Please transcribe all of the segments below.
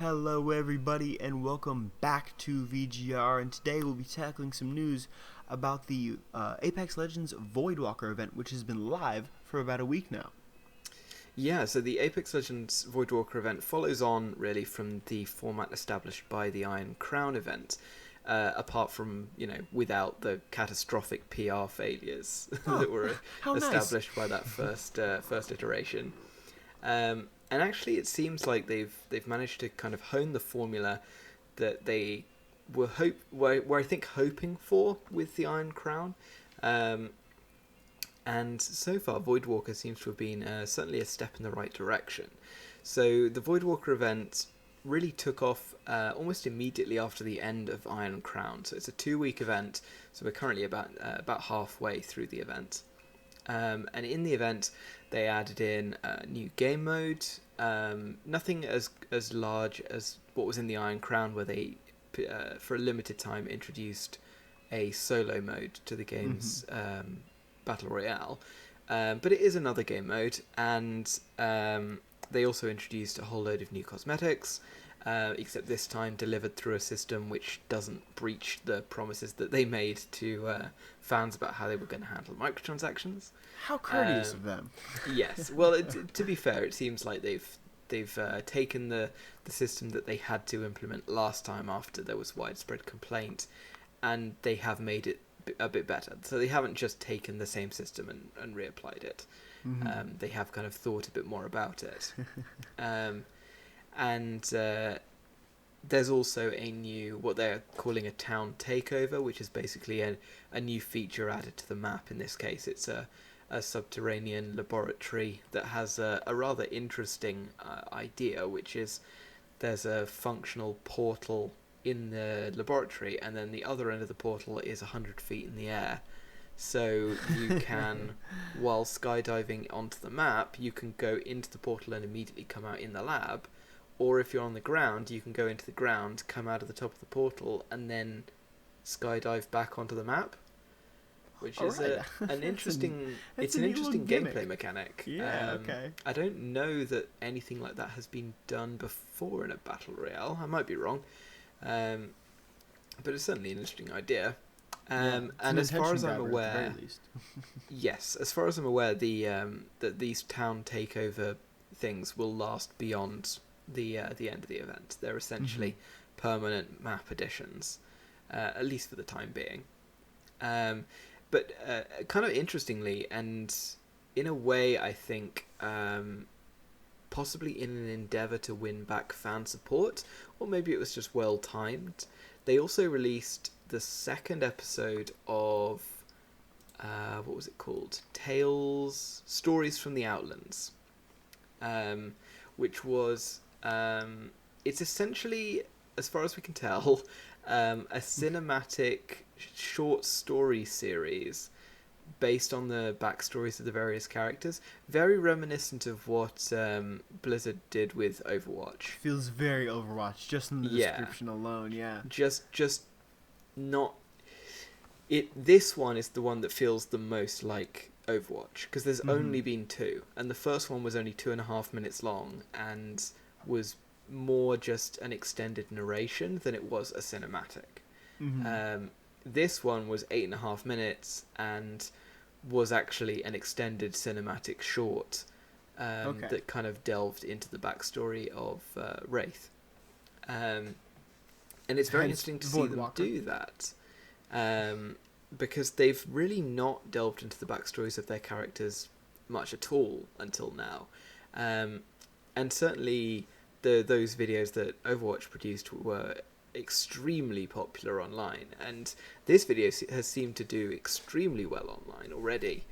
Hello everybody and welcome back to VGR, and today we'll be tackling some news about the Apex Legends Voidwalker event, which has been live for about a week now. Yeah, so the Apex Legends Voidwalker event follows on really from the format established by the Iron Crown event, apart from, without the catastrophic PR failures that were established by that first iteration. And actually, it seems like they've managed to kind of hone the formula that they were I think hoping for with the Iron Crown. And so far, Voidwalker seems to have been certainly a step in the right direction. So the Voidwalker event really took off almost immediately after the end of Iron Crown. So it's a 2-week event. So we're currently about halfway through the event. And in the event, they added in a new game mode. Nothing as large as what was in the Iron Crown, where they, for a limited time, introduced a solo mode to the game's Battle Royale. But it is another game mode, and they also introduced a whole load of new cosmetics, except this time delivered through a system which doesn't breach the promises that they made to fans about how they were going to handle microtransactions. How courteous of them. Yes. Well, to be fair, it seems like they've taken the system that they had to implement last time after there was widespread complaint, and they have made it a bit better. So they haven't just taken the same system and reapplied it. They have kind of thought a bit more about it. And there's also a new, what they're calling a town takeover, which is basically a new feature added to the map. In this case, it's a subterranean laboratory that has a rather interesting idea, which is there's a functional portal in the laboratory, and then the other end of the portal is 100 feet in the air. So you can, while skydiving onto the map, you can go into the portal and immediately come out in the lab. Or if you're on the ground, you can go into the ground, come out of the top of the portal, and then skydive back onto the map. Which is an interesting gameplay mechanic. Yeah, okay. I don't know that anything like that has been done before in a Battle Royale. I might be wrong. But it's certainly an interesting idea. And as far as I'm aware, yes, as far as I'm aware, that these town takeover things will last beyond the end of the event. They're essentially permanent map additions, at least for the time being. But kind of interestingly, and in a way, I think possibly in an endeavour to win back fan support, or maybe it was just well timed, they also released the second episode of what was it called? Stories from the Outlands, which was it's essentially, as far as we can tell, a cinematic short story series based on the backstories of the various characters, very reminiscent of what Blizzard did with Overwatch. Feels very Overwatch, just in the description alone, yeah. Just not... This one is the one that feels the most like Overwatch, because there's only been 2, and the first one was only 2.5 minutes long, and was more just an extended narration than it was a cinematic. This one was 8.5 minutes and was actually an extended cinematic short that kind of delved into the backstory of Wraith. And it's very interesting to see them do that, because they've really not delved into the backstories of their characters much at all until now. And certainly those videos that Overwatch produced were extremely popular online, and this video has seemed to do extremely well online already,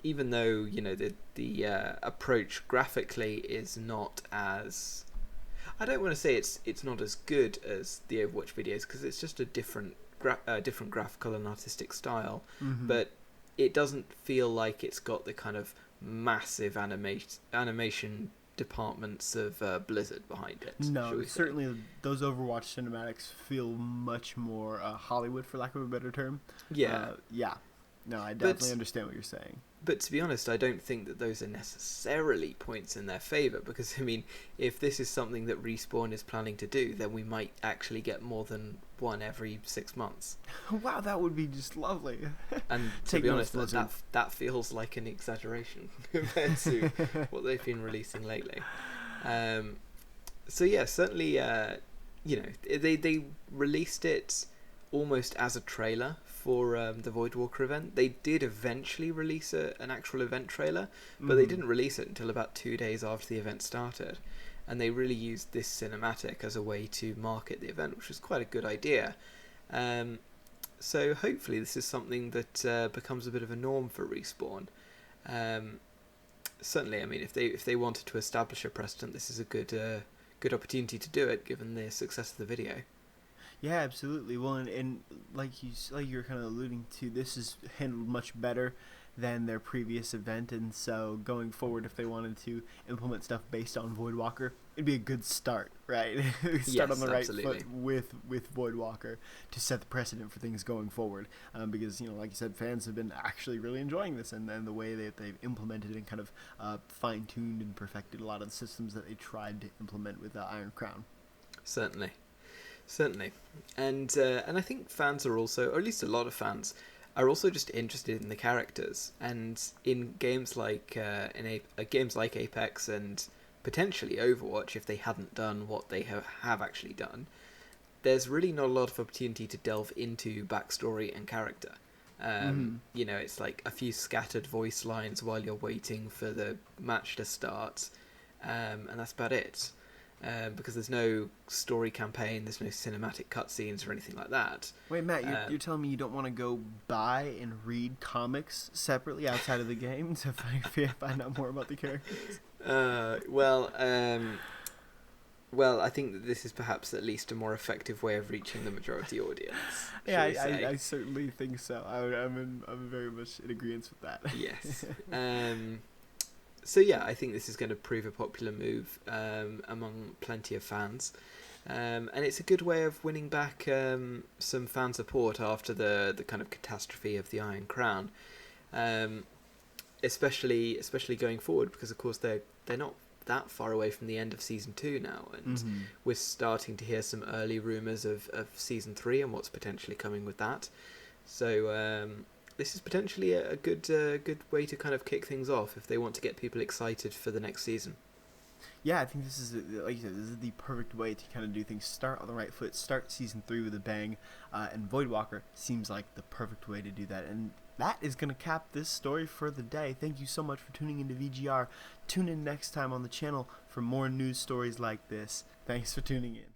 even though the approach graphically is not as, I don't want to say it's not as good as the Overwatch videos, because it's just a different graphical and artistic style, but it doesn't feel like it's got the kind of massive animation departments of Blizzard behind it. No, certainly those Overwatch cinematics feel much more Hollywood, for lack of a better term. Yeah. No, I But definitely understand what you're saying. But to be honest, I don't think that those are necessarily points in their favour, because, I mean, if this is something that Respawn is planning to do, then we might actually get more than one every 6 months. Wow, that would be just lovely. And to be honest, that feels like an exaggeration compared to what they've been releasing lately. So yeah, certainly, they released it almost as a trailer for the Voidwalker event. They did eventually release an actual event trailer, but they didn't release it until about 2 days after the event started. And they really used this cinematic as a way to market the event, which was quite a good idea. So hopefully this is something that becomes a bit of a norm for Respawn. Certainly, I mean, if they wanted to establish a precedent, this is a good opportunity to do it, given the success of the video. Yeah, absolutely. Well, and like you were kind of alluding to, this is handled much better than their previous event, and so going forward, if they wanted to implement stuff based on Voidwalker, it'd be a good start, right? Start on the right foot with Voidwalker to set the precedent for things going forward, because like you said, fans have been actually really enjoying this, and the way that they've implemented and kind of fine-tuned and perfected a lot of the systems that they tried to implement with Iron Crown. Certainly, and I think fans are also, or at least a lot of fans, are also just interested in the characters, and in games like games like Apex and potentially Overwatch, if they hadn't done what they have actually done, there's really not a lot of opportunity to delve into backstory and character. It's like a few scattered voice lines while you're waiting for the match to start, and that's about it. Because there's no story campaign, there's no cinematic cutscenes or anything like that. Wait, Matt, you're telling me you don't want to go buy and read comics separately outside of the game to find out more about the characters? Well, I think that this is perhaps at least a more effective way of reaching the majority audience. Yeah, I certainly think so. I'm very much in agreement with that. Yes. So yeah, I think this is going to prove a popular move among plenty of fans, and it's a good way of winning back some fan support after the kind of catastrophe of the Iron Crown, especially going forward, because of course they're not that far away from the end of season 2 now, and we're starting to hear some early rumours of season 3 and what's potentially coming with that. So this is potentially a good way to kind of kick things off if they want to get people excited for the next season. Yeah, I think this is, like you said, this is the perfect way to kind of do things. Start on the right foot, start season 3 with a bang, and Voidwalker seems like the perfect way to do that. And that is going to cap this story for the day. Thank you so much for tuning into VGR. Tune in next time on the channel for more news stories like this. Thanks for tuning in.